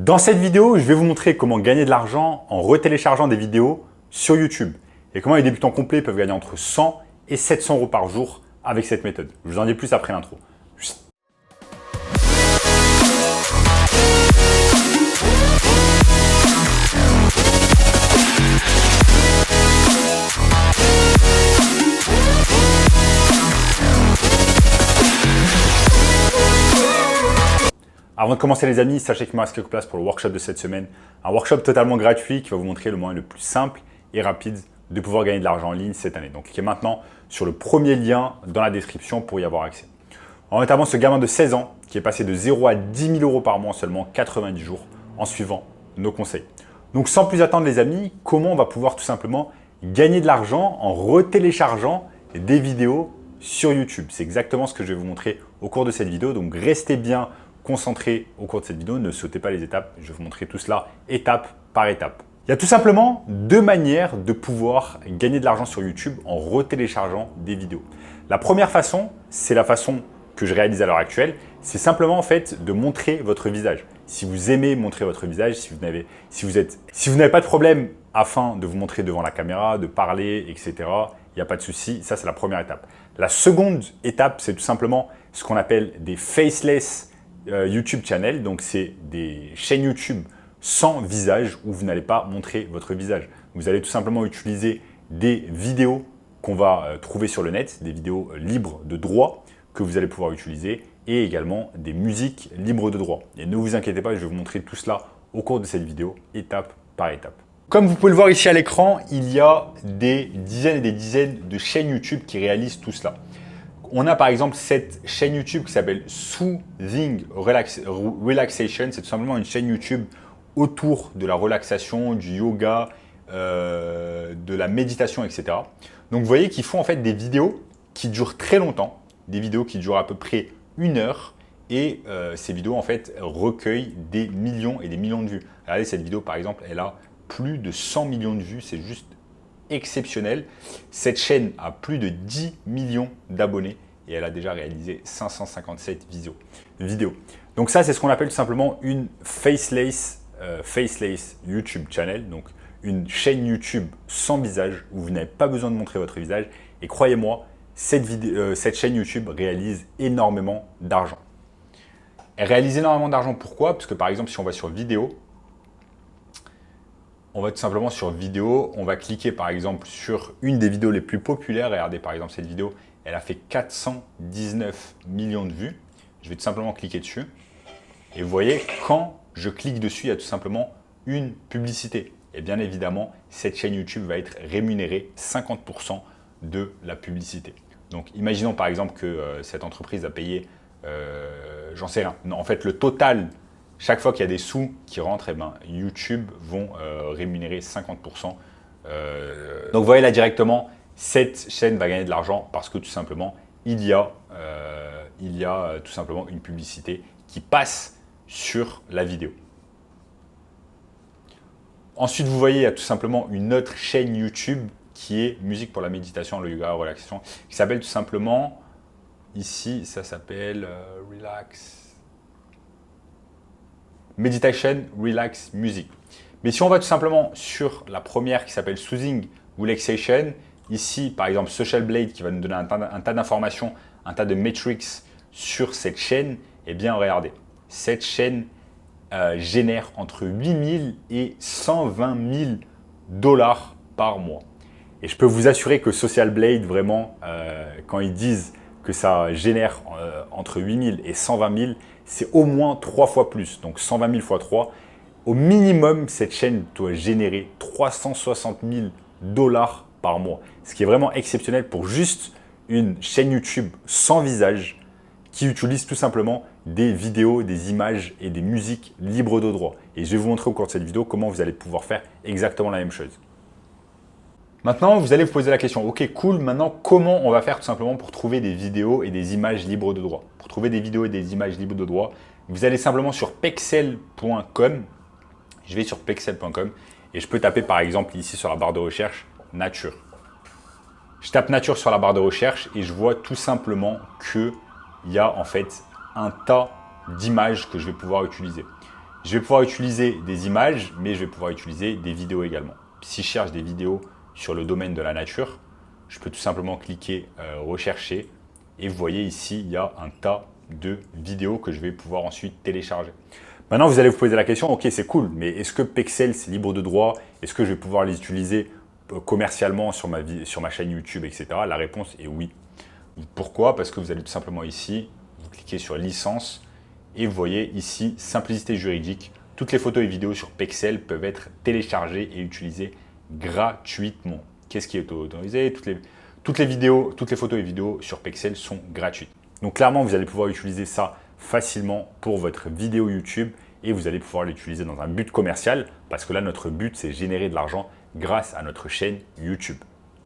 Dans cette vidéo, je vais vous montrer comment gagner de l'argent en retéléchargeant des vidéos sur YouTube et comment les débutants complets peuvent gagner entre 100 et 700 euros par jour avec cette méthode. Je vous en dis plus après l'intro. Avant de commencer les amis, sachez qu'il me reste quelques places pour le workshop de cette semaine. Un workshop totalement gratuit qui va vous montrer le moyen le plus simple et rapide de pouvoir gagner de l'argent en ligne cette année. Donc cliquez maintenant sur le premier lien dans la description pour y avoir accès. En notamment ce gamin de 16 ans qui est passé de 0 à 10 000 euros par mois en seulement 90 jours en suivant nos conseils. Donc sans plus attendre les amis, comment on va pouvoir tout simplement gagner de l'argent en retéléchargeant des vidéos sur YouTube? C'est exactement ce que je vais vous montrer au cours de cette vidéo. Donc restez bien concentré au cours de cette vidéo, ne sautez pas les étapes, je vais vous montrer tout cela étape par étape. Il y a tout simplement deux manières de pouvoir gagner de l'argent sur YouTube en retéléchargeant des vidéos. La première façon, c'est la façon que je réalise à l'heure actuelle, c'est simplement en fait de montrer votre visage. Si vous aimez montrer votre visage, si vous n'avez pas de problème afin de vous montrer devant la caméra, de parler, etc., il n'y a pas de souci, ça c'est la première étape. La seconde étape, c'est tout simplement ce qu'on appelle des faceless YouTube channel, donc c'est des chaînes YouTube sans visage où vous n'allez pas montrer votre visage. Vous allez tout simplement utiliser des vidéos qu'on va trouver sur le net, des vidéos libres de droit que vous allez pouvoir utiliser et également des musiques libres de droit. Et ne vous inquiétez pas, je vais vous montrer tout cela au cours de cette vidéo, étape par étape. Comme vous pouvez le voir ici à l'écran, il y a des dizaines et des dizaines de chaînes YouTube qui réalisent tout cela. On a par exemple cette chaîne YouTube qui s'appelle Soothing Relaxation. C'est tout simplement une chaîne YouTube autour de la relaxation, du yoga, de la méditation, etc. Donc vous voyez qu'ils font en fait des vidéos qui durent très longtemps, des vidéos qui durent à peu près 1 heure et ces vidéos en fait recueillent des millions et des millions de vues. Regardez cette vidéo par exemple, elle a plus de 100 millions de vues, c'est juste exceptionnel. Cette chaîne a plus de 10 millions d'abonnés et elle a déjà réalisé 557 vidéos. Donc ça, c'est ce qu'on appelle tout simplement une faceless YouTube channel, donc une chaîne YouTube sans visage où vous n'avez pas besoin de montrer votre visage. Et croyez-moi, cette chaîne YouTube réalise énormément d'argent. Elle réalise énormément d'argent, pourquoi? Parce que par exemple, si on va sur vidéo, on va tout simplement sur vidéo, on va cliquer par exemple sur une des vidéos les plus populaires. Regardez par exemple cette vidéo, elle a fait 419 millions de vues. Je vais tout simplement cliquer dessus. Et vous voyez, quand je clique dessus, il y a tout simplement une publicité. Et bien évidemment, cette chaîne YouTube va être rémunérée 50% de la publicité. Donc imaginons par exemple que cette entreprise a payé, j'en sais rien. Non, en fait, le total, chaque fois qu'il y a des sous qui rentrent, eh ben, YouTube vont rémunérer 50%. Donc vous voyez là directement, cette chaîne va gagner de l'argent parce que tout simplement, il y a tout simplement une publicité qui passe sur la vidéo. Ensuite, vous voyez, il y a tout simplement une autre chaîne YouTube qui est musique pour la méditation, le yoga, la relaxation, qui s'appelle tout simplement, ici, ça s'appelle Meditation Relax Music. Mais si on va tout simplement sur la première qui s'appelle Soothing Relaxation, ici par exemple Social Blade qui va nous donner un tas d'informations, un tas de metrics sur cette chaîne, eh bien regardez, cette chaîne génère entre 8 000 et 120 000 dollars par mois. Et je peux vous assurer que Social Blade, vraiment, quand ils disent que ça génère entre 8 000 et 120 000, c'est au moins 3 fois plus. Donc 120 000 fois 3. Au minimum, cette chaîne doit générer 360 000 dollars par mois. Ce qui est vraiment exceptionnel pour juste une chaîne YouTube sans visage qui utilise tout simplement des vidéos, des images et des musiques libres de droit. Et je vais vous montrer au cours de cette vidéo comment vous allez pouvoir faire exactement la même chose. Maintenant, vous allez vous poser la question, ok, cool, maintenant, comment on va faire tout simplement pour trouver des vidéos et des images libres de droit? Pour trouver des vidéos et des images libres de droit, vous allez simplement sur pexels.com. Je vais sur pexels.com et je peux taper par exemple ici sur la barre de recherche, nature. Je tape nature sur la barre de recherche et je vois tout simplement qu'il y a en fait un tas d'images que je vais pouvoir utiliser. Je vais pouvoir utiliser des images, mais je vais pouvoir utiliser des vidéos également. Si je cherche des vidéos sur le domaine de la nature, je peux tout simplement cliquer rechercher et vous voyez ici, il y a un tas de vidéos que je vais pouvoir ensuite télécharger. Maintenant, vous allez vous poser la question, ok, c'est cool, mais est-ce que Pexels, c'est libre de droit? Est-ce que je vais pouvoir les utiliser commercialement sur ma chaîne YouTube, etc. La réponse est oui. Pourquoi? Parce que vous allez tout simplement ici, vous cliquez sur licence et vous voyez ici simplicité juridique. Toutes les photos et vidéos sur Pexels peuvent être téléchargées et utilisées gratuitement. Qu'est-ce qui est autorisé? Toutes les photos et vidéos sur Pexels sont gratuites. Donc clairement, vous allez pouvoir utiliser ça facilement pour votre vidéo YouTube et vous allez pouvoir l'utiliser dans un but commercial parce que là, notre but, c'est générer de l'argent grâce à notre chaîne YouTube.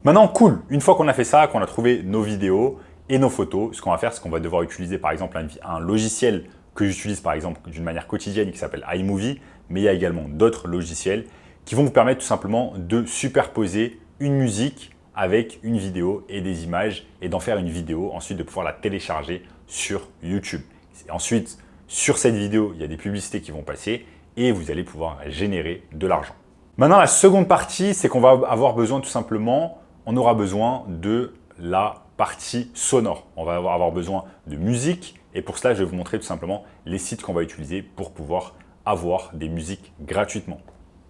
Maintenant, cool, une fois qu'on a fait ça, qu'on a trouvé nos vidéos et nos photos, ce qu'on va faire, c'est qu'on va devoir utiliser par exemple un logiciel que j'utilise par exemple d'une manière quotidienne qui s'appelle iMovie, mais il y a également d'autres logiciels qui vont vous permettre tout simplement de superposer une musique avec une vidéo et des images et d'en faire une vidéo, ensuite de pouvoir la télécharger sur YouTube. Et ensuite, sur cette vidéo, il y a des publicités qui vont passer et vous allez pouvoir générer de l'argent. Maintenant, la seconde partie, c'est qu'on va avoir besoin tout simplement, on aura besoin de la partie sonore. On va avoir besoin de musique et pour cela, je vais vous montrer tout simplement les sites qu'on va utiliser pour pouvoir avoir des musiques gratuitement.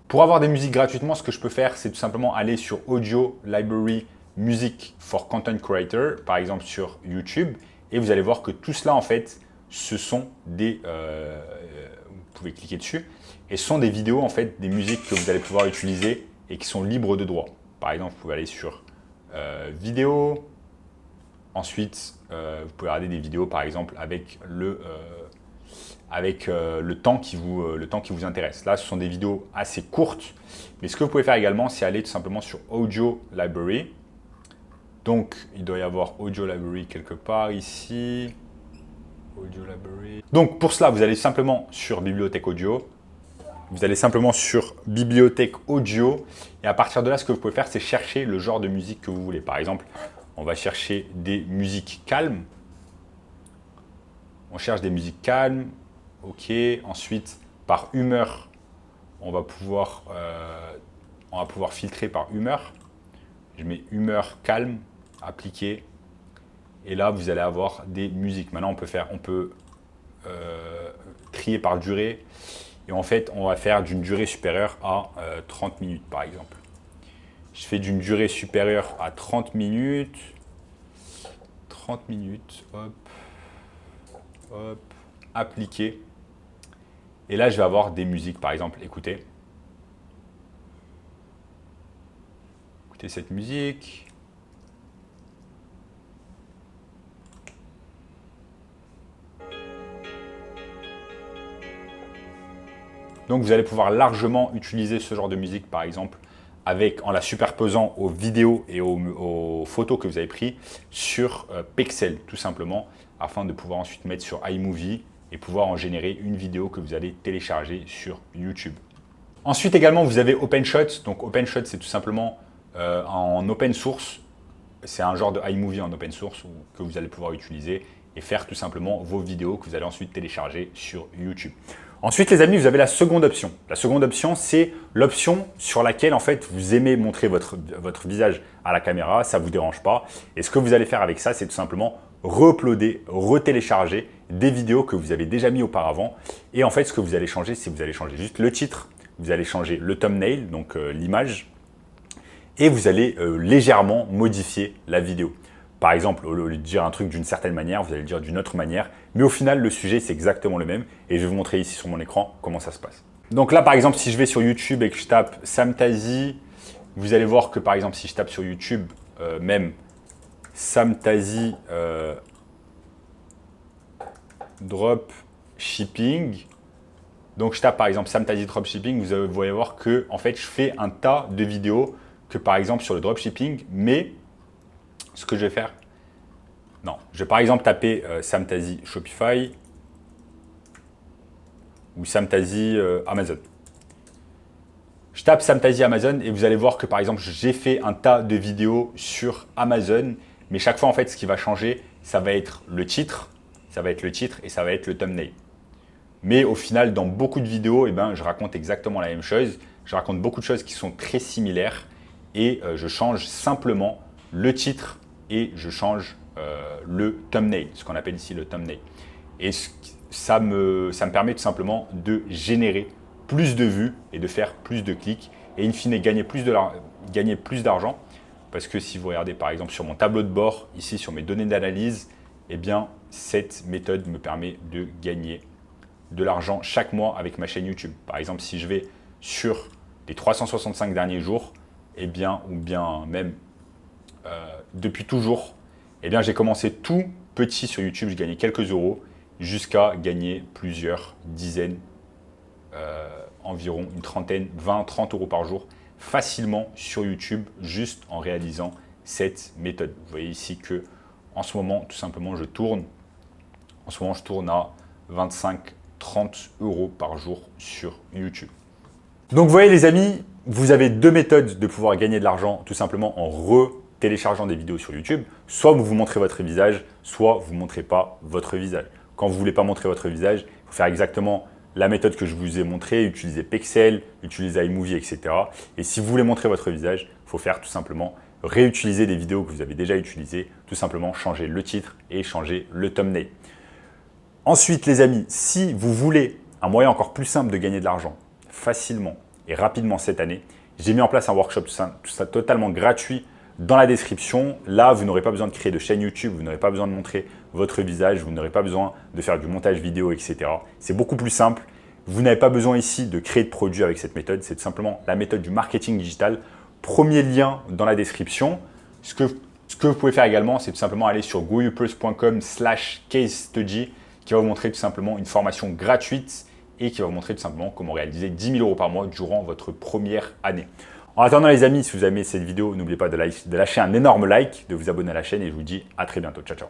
Pour avoir des musiques gratuitement, ce que je peux faire, c'est tout simplement aller sur Audio Library Music for Content Creator, par exemple sur YouTube, et vous allez voir que tout cela, en fait, ce sont des... vous pouvez cliquer dessus, et ce sont des vidéos, en fait, des musiques que vous allez pouvoir utiliser et qui sont libres de droit. Par exemple, vous pouvez aller sur vidéo, ensuite, vous pouvez regarder des vidéos, par exemple, avec le temps qui vous intéresse. Là, ce sont des vidéos assez courtes, mais ce que vous pouvez faire également, c'est aller tout simplement sur Audio Library. Donc, il doit y avoir Audio Library quelque part ici. Audio Library. Donc, pour cela, vous allez simplement sur Bibliothèque Audio. Vous allez simplement sur Bibliothèque Audio. Et à partir de là, ce que vous pouvez faire, c'est chercher le genre de musique que vous voulez. Par exemple, on va chercher des musiques calmes. On cherche des musiques calmes. OK. Ensuite, par humeur, on va pouvoir filtrer par humeur. Je mets humeur calme, appliquer. Et là, vous allez avoir des musiques. Maintenant, on peut trier par durée. Et en fait, on va faire d'une durée supérieure à 30 minutes, par exemple. Je fais d'une durée supérieure à 30 minutes. 30 minutes, hop, hop, appliquer. Et là, je vais avoir des musiques, par exemple, écoutez. Écoutez cette musique. Donc, vous allez pouvoir largement utiliser ce genre de musique, par exemple, en la superposant aux vidéos et aux photos que vous avez prises sur Pexels, tout simplement, afin de pouvoir ensuite mettre sur iMovie et pouvoir en générer une vidéo que vous allez télécharger sur YouTube. Ensuite également, vous avez OpenShot. Donc OpenShot, c'est tout simplement en open source. C'est un genre de iMovie en open source que vous allez pouvoir utiliser et faire tout simplement vos vidéos que vous allez ensuite télécharger sur YouTube. Ensuite, les amis, vous avez la seconde option. La seconde option, c'est l'option sur laquelle, en fait, vous aimez montrer votre visage à la caméra, ça ne vous dérange pas. Et ce que vous allez faire avec ça, c'est tout simplement re-uploader, retélécharger des vidéos que vous avez déjà mis auparavant. Et en fait, ce que vous allez changer, c'est que vous allez changer juste le titre, vous allez changer le thumbnail, donc l'image, et vous allez légèrement modifier la vidéo. Par exemple, au lieu de dire un truc d'une certaine manière, vous allez le dire d'une autre manière. Mais au final, le sujet, c'est exactement le même. Et je vais vous montrer ici sur mon écran comment ça se passe. Donc là, par exemple, si je vais sur YouTube et que je tape Samtazy, vous allez voir que par exemple, si je tape sur YouTube, même Samtazy drop shipping. Donc je tape par exemple Samtazy dropshipping, vous allez voir que en fait, je fais un tas de vidéos que par exemple sur le dropshipping, mais ce que je vais faire, non, je vais par exemple taper Samtazy Shopify ou Samtazy Amazon. Je tape Samtazy Amazon et vous allez voir que par exemple, j'ai fait un tas de vidéos sur Amazon, mais chaque fois en fait, ce qui va changer, ça va être le titre et ça va être le thumbnail. Mais au final, dans beaucoup de vidéos, je raconte exactement la même chose. Je raconte beaucoup de choses qui sont très similaires et je change simplement le titre et je change le thumbnail, ce qu'on appelle ici le thumbnail. Et ça me permet tout simplement de générer plus de vues et de faire plus de clics et in fine gagner plus d'argent. Parce que si vous regardez par exemple sur mon tableau de bord, ici sur mes données d'analyse, cette méthode me permet de gagner de l'argent chaque mois avec ma chaîne YouTube. Par exemple, si je vais sur les 365 derniers jours, ou bien même depuis toujours, j'ai commencé tout petit sur YouTube, je gagnais quelques euros jusqu'à gagner plusieurs dizaines, environ une trentaine, 20, 30 euros par jour facilement sur YouTube juste en réalisant cette méthode. Vous voyez ici que en ce moment, tout simplement, je tourne à 25-30 euros par jour sur YouTube. Donc vous voyez les amis, vous avez deux méthodes de pouvoir gagner de l'argent tout simplement en téléchargeant des vidéos sur YouTube. Soit vous montrez votre visage, soit vous ne montrez pas votre visage. Quand vous ne voulez pas montrer votre visage, il faut faire exactement la méthode que je vous ai montrée, utiliser Pexel, utiliser iMovie, etc. Et si vous voulez montrer votre visage, il faut faire tout simplement réutiliser des vidéos que vous avez déjà utilisées, tout simplement changer le titre et changer le thumbnail. Ensuite les amis, si vous voulez un moyen encore plus simple de gagner de l'argent facilement et rapidement cette année, j'ai mis en place un workshop tout ça totalement gratuit dans la description. Là, vous n'aurez pas besoin de créer de chaîne YouTube, vous n'aurez pas besoin de montrer votre visage, vous n'aurez pas besoin de faire du montage vidéo, etc. C'est beaucoup plus simple. Vous n'avez pas besoin ici de créer de produits avec cette méthode. C'est tout simplement la méthode du marketing digital. Premier lien dans la description. Ce que vous pouvez faire également, c'est tout simplement aller sur goyoupers.com/casestudy qui va vous montrer tout simplement une formation gratuite et qui va vous montrer tout simplement comment réaliser 10 000 euros par mois durant votre première année. En attendant les amis, si vous avez aimé cette vidéo, n'oubliez pas de lâcher un énorme like, de vous abonner à la chaîne et je vous dis à très bientôt. Ciao, ciao.